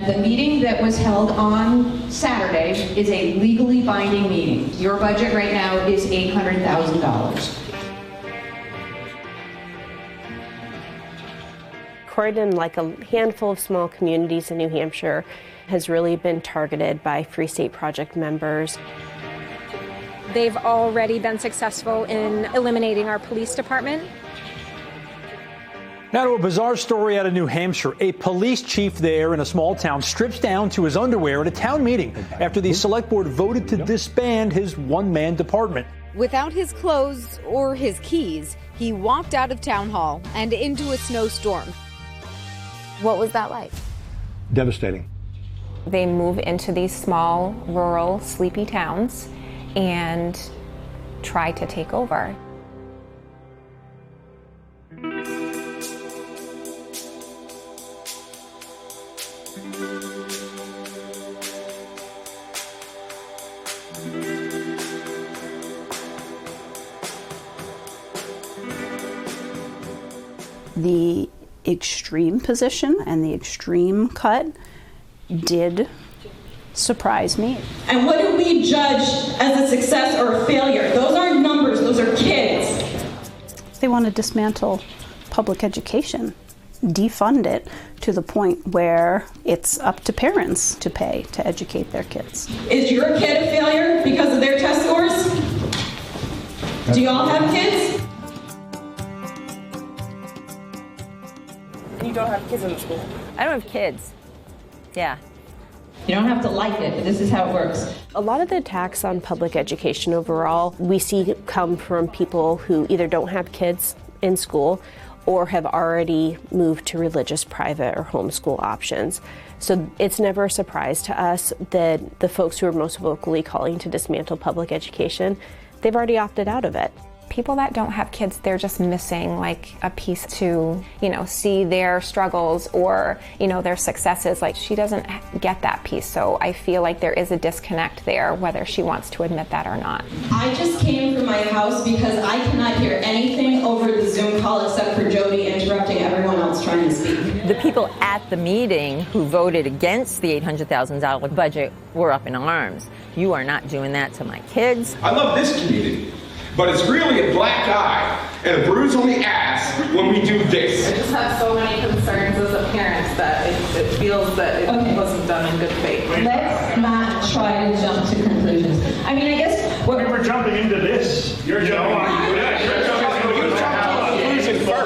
The meeting that was held on Saturday is a legally binding meeting. Your budget right now is $800,000. Croydon, like a handful of small communities in New Hampshire, has really been targeted by Free State Project members. They've already been successful in eliminating our police department. Now to a bizarre story out of New Hampshire. A police chief there in a small town strips down to his underwear at a town meeting after the select board voted to disband his one-man department. Without his clothes or his keys, he walked out of town hall and into a snowstorm. What was that like? Devastating. They move into these small, rural, sleepy towns and try to take over. The extreme position and the extreme cut did surprise me. And what do we judge as a success or a failure? Those aren't numbers, those are kids. They want to dismantle public education, defund it to the point where it's up to parents to pay to educate their kids. Is your kid a failure because of their test scores? Do you all have kids? You don't have kids in the school? I don't have kids. Yeah. You don't have to like it, but this is how it works. A lot of the attacks on public education overall we see come from people who either don't have kids in school or have already moved to religious private or homeschool options. So it's never a surprise to us that the folks who are most vocally calling to dismantle public education, they've already opted out of it. People that don't have kids, they're just missing like a piece to, see their struggles or, their successes. Like she doesn't get that piece. So I feel like there is a disconnect there, whether she wants to admit that or not. I just came from my house because I cannot hear anything over the Zoom call except for Jody interrupting everyone else trying to speak. The people at the meeting who voted against the $800,000 budget were up in arms. You are not doing that to my kids. I love this community. But it's really a black eye and a bruise on the ass when we do this. I just have so many concerns as a parent that it feels that it wasn't done in good faith. Let's not try to jump to conclusions. I mean, I guess we were jumping into this. You're jumping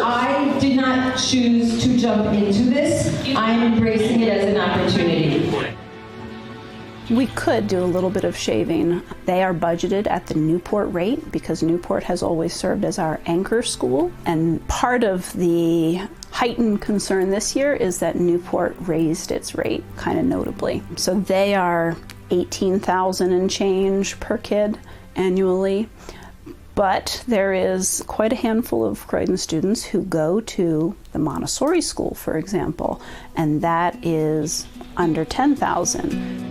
I did not choose to jump into this. I'm embracing it as an opportunity. We could do a little bit of shaving. They are budgeted at the Newport rate because Newport has always served as our anchor school. And part of the heightened concern this year is that Newport raised its rate kind of notably. So they are $18,000 and change per kid annually. But there is quite a handful of Croydon students who go to the Montessori school, for example, and that is under $10,000.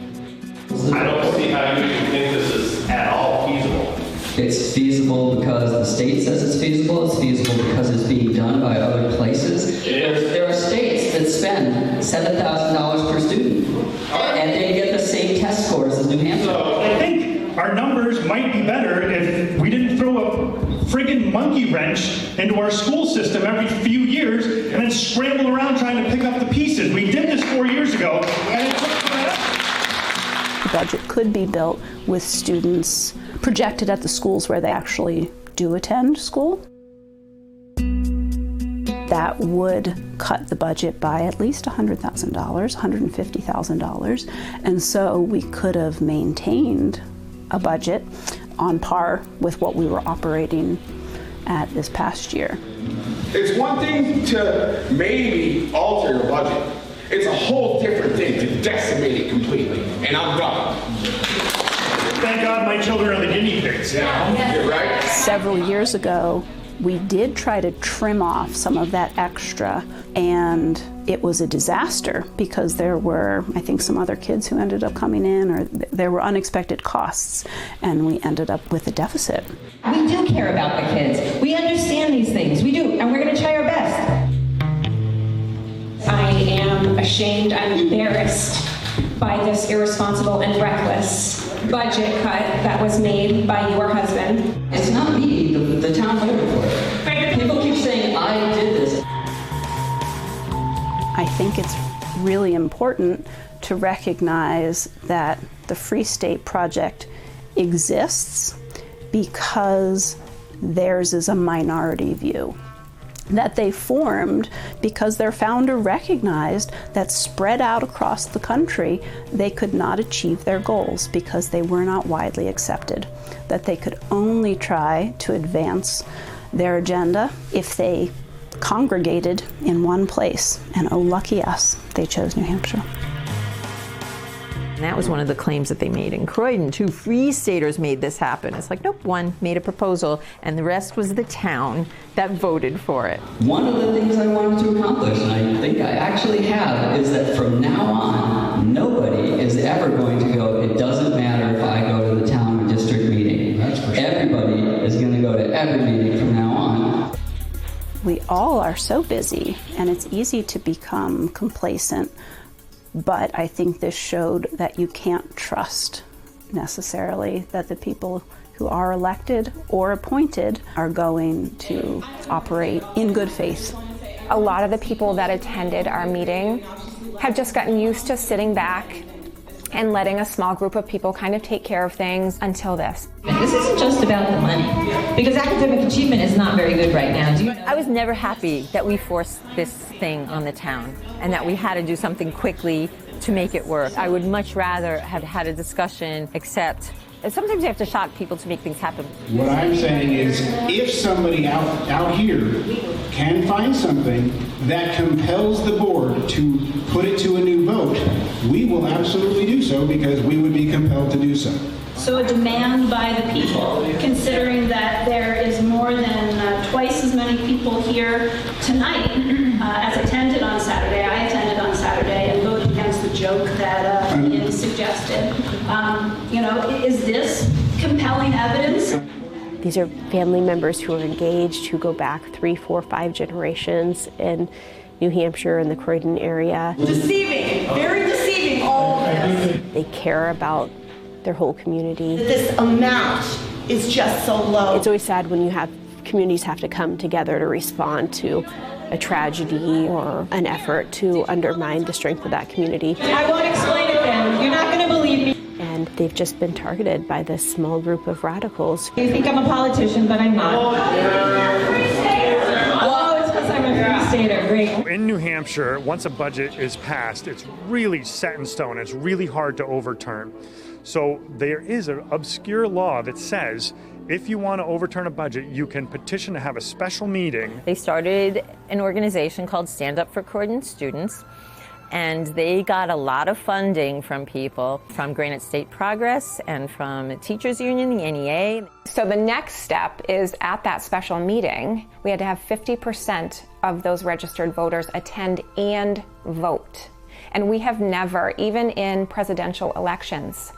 I don't see how you can think this is at all feasible. It's feasible because the state says it's feasible. It's feasible because it's being done by other places. There are states that spend $7,000 per student, and they get the same test scores as New Hampshire. So I think our numbers might be better if we didn't throw a friggin' monkey wrench into our school system every few years and then scramble around trying to pick up the pieces. We did this 4 years ago, and it took forever. The budget could be built with students projected at the schools where they actually do attend school. That would cut the budget by at least $100,000, $150,000. And so we could have maintained a budget on par with what we were operating at this past year. It's one thing to maybe alter your budget. It's a whole different thing to decimate it completely. And I'm done. Thank God my children are the guinea pigs. Yeah, you're right. Several years ago, we did try to trim off some of that extra, and it was a disaster because there were, I think, some other kids who ended up coming in, or there were unexpected costs, and we ended up with a deficit. We do care about the kids. We understand these things. We do, and we're going to try our best. I am ashamed, I'm embarrassed by this irresponsible and reckless budget cut that was made by your husband. It's not me, the town voted for it. People keep saying, I did this. I think it's really important to recognize that the Free State Project exists because theirs is a minority view. That they formed because their founder recognized that spread out across the country, they could not achieve their goals because they were not widely accepted. That they could only try to advance their agenda if they congregated in one place. And oh, lucky us, they chose New Hampshire. And that was one of the claims that they made in Croydon. 2 Free Staters made this happen. It's like, nope, one made a proposal, and the rest was the town that voted for it. One of the things I wanted to accomplish, and I think I actually have, is that from now on, nobody is ever going to go, it doesn't matter if I go to the town or district meeting. That's for sure. Everybody is going to go to every meeting from now on. We all are so busy, and it's easy to become complacent. But I think this showed that you can't trust necessarily that the people who are elected or appointed are going to operate in good faith. A lot of the people that attended our meeting have just gotten used to sitting back and letting a small group of people kind of take care of things until this. This isn't just about the money, because academic achievement is not very good right now. I was never happy that we forced this thing on the town and that we had to do something quickly to make it work. I would much rather have had a discussion, except sometimes you have to shock people to make things happen. What I'm saying is, if somebody out here can find something that compels the board to put it to a new vote, we will absolutely do so because we would be compelled to do so. So a demand by the people, considering that there is more than twice as many people here tonight as attended on Saturday. I attended on Saturday and voted against the joke that Ian suggested. Is this compelling evidence? These are family members who are engaged, who go back 3, 4, 5 generations in New Hampshire and the Croydon area. Deceiving, very deceiving, all of this. They care about their whole community. This amount is just so low. It's always sad when you have communities have to come together to respond to a tragedy or an effort to undermine the strength of that community. I won't explain it then. You're not going to believe me. And they've just been targeted by this small group of radicals. You think I'm a politician, but I'm not. Oh, it's because I'm a Free Stater. Great. In New Hampshire, once a budget is passed, it's really set in stone. It's really hard to overturn. So there is an obscure law that says if you want to overturn a budget, you can petition to have a special meeting. They started an organization called Stand Up for Croydon Students, and they got a lot of funding from people, from Granite State Progress and from the Teachers Union, the NEA. So the next step is at that special meeting, we had to have 50% of those registered voters attend and vote. And we have never, even in presidential elections,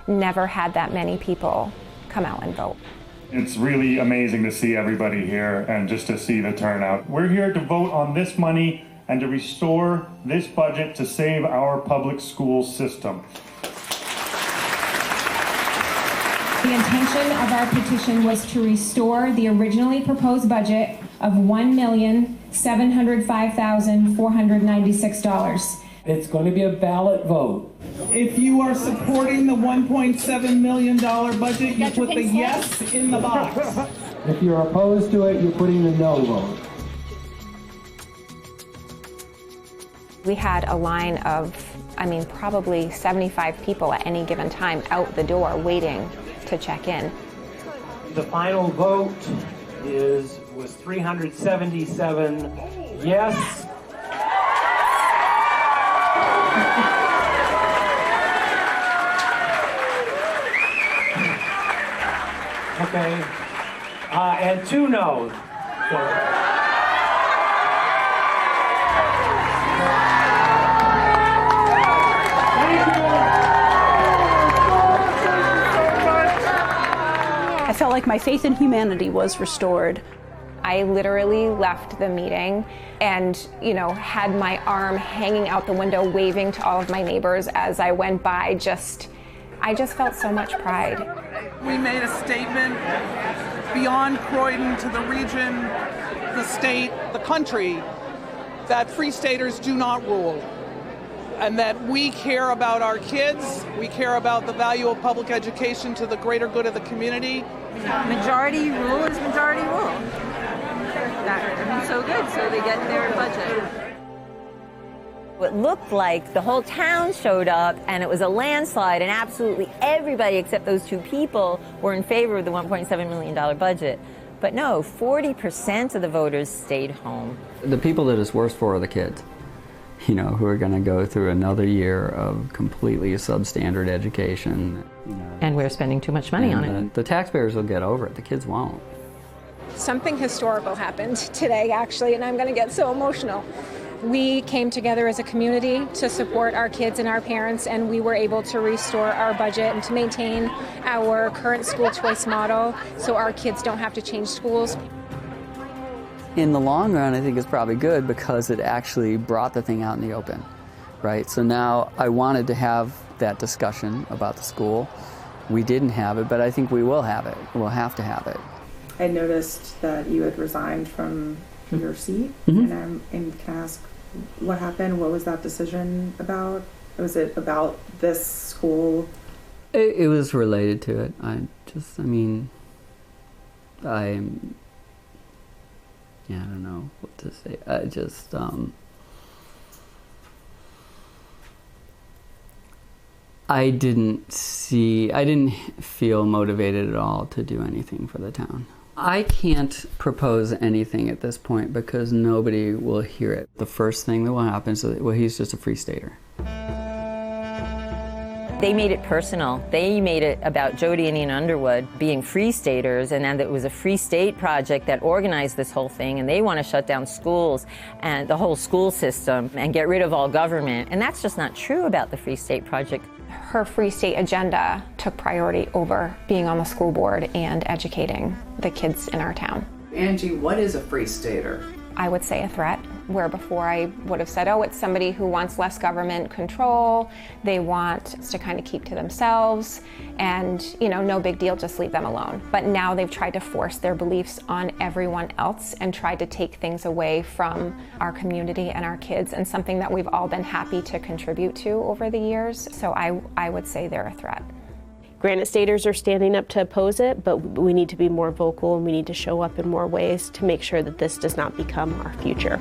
never had that many people come out and vote. It's really amazing to see everybody here and just to see the turnout. We're here to vote on this money and to restore this budget to save our public school system. The intention of our petition was to restore the originally proposed budget of $1,705,496. It's going to be a ballot vote. If you are supporting the $1.7 million budget, you put the yes in the box. If you're opposed to it, you're putting the no vote. We had a line of, probably 75 people at any given time out the door waiting to check in. The final vote was 377 yes. Okay, and 2 no's. I felt like my faith in humanity was restored. I literally left the meeting and, had my arm hanging out the window waving to all of my neighbors as I went by. I just felt so much pride. We made a statement beyond Croydon to the region, the state, the country, that Free Staters do not rule, and that we care about our kids, we care about the value of public education to the greater good of the community. Majority rule is majority rule. So good, so they get their budget. It looked like the whole town showed up and it was a landslide and absolutely everybody except those two people were in favor of the $1.7 million budget. But no, 40% of the voters stayed home. The people that it's worst for are the kids, who are going to go through another year of completely substandard education. And we're spending too much money on it. The taxpayers will get over it, the kids won't. Something historical happened today, actually, and I'm going to get so emotional. We came together as a community to support our kids and our parents, and we were able to restore our budget and to maintain our current school choice model so our kids don't have to change schools. In the long run, I think it's probably good because it actually brought the thing out in the open, right? So now I wanted to have that discussion about the school. We didn't have it, but I think we will have it. We'll have to have it. I noticed that you had resigned from your seat, and can I ask what happened? What was that decision about? Was it about this school? It was related to it. I don't know what to say. I didn't feel motivated at all to do anything for the town. I can't propose anything at this point because nobody will hear it. The first thing that will happen is that, well, he's just a Free Stater. They made it personal. They made it about Jody and Ian Underwood being Free Staters, and that it was a Free State project that organized this whole thing, and they want to shut down schools and the whole school system and get rid of all government. And that's just not true about the Free State project. Her Free State agenda took priority over being on the school board and educating the kids in our town. Angie, what is a Free Stater? I would say a threat, where before I would have said, oh, it's somebody who wants less government control, they want to kind of keep to themselves, and no big deal, just leave them alone. But now they've tried to force their beliefs on everyone else and tried to take things away from our community and our kids, and something that we've all been happy to contribute to over the years. So I would say they're a threat. Granite Staters are standing up to oppose it, but we need to be more vocal and we need to show up in more ways to make sure that this does not become our future.